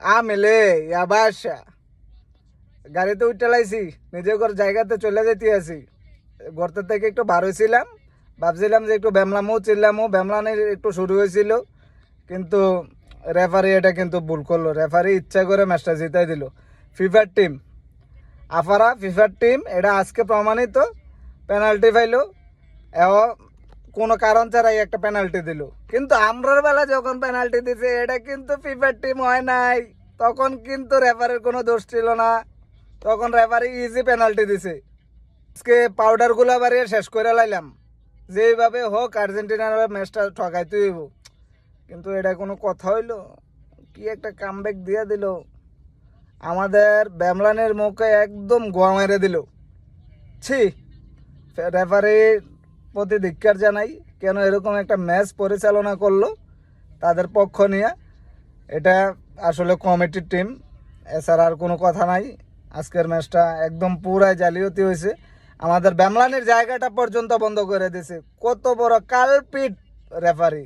আমেলে বাসা গাড়িতে উঠে লাইছি, নিজে ঘর জায়গাতে চলে যেতে আছি। ঘরতে থেকে একটু বার হয়েছিলাম, ভাবছিলাম যে একটু ব্যামলামও চিল্লামও, ব্যামলানের একটু শুরু হয়েছিল, কিন্তু রেফারি এটা কিন্তু ভুল করলো। রেফারি ইচ্ছা করে ম্যাচটা জিতাই দিল। ফিফার টিম আফারা, ফিফার টিম এটা আজকে প্রমাণিত। পেনাল্টি পাইলো, এও কোনো কারণ ছাড়াই একটা পেনাল্টি দিল। কিন্তু আমরার বেলা যখন পেনাল্টি দিছে এটা কিন্তু ফিফার টিম হয় নাই, তখন কিন্তু রেফারির কোনো দোষ ছিল না, তখন রেফারি ইজি পেনাল্টি দিছে। আজকে পাউডারগুলো বাড়িয়ে শেষ করে লাইলাম, যেইভাবে হোক আর্জেন্টিনার ম্যাচটা ঠকাইতে হইব। কিন্তু এটা কোনো কথা হইলো? কি একটা কামব্যাক দিয়ে দিল, আমাদের ব্যামলানের মুখে একদম গোয়া মেরে দিল। ছি, রেফারির প্রতি ধিক্কার জানাই, কেন এরকম একটা ম্যাচ পরিচালনা করলো তাদের পক্ষ নিয়ে। এটা আসলে কমিটির টিম, এছাড়া আর কোনো কথা নাই। আজকের ম্যাচটা একদম পুরাই জালিয়াতি হয়েছে, আমাদের ব্যামলানের জায়গাটা পর্যন্ত বন্ধ করে দিয়েছে। কত বড় কালপিট রেফারি!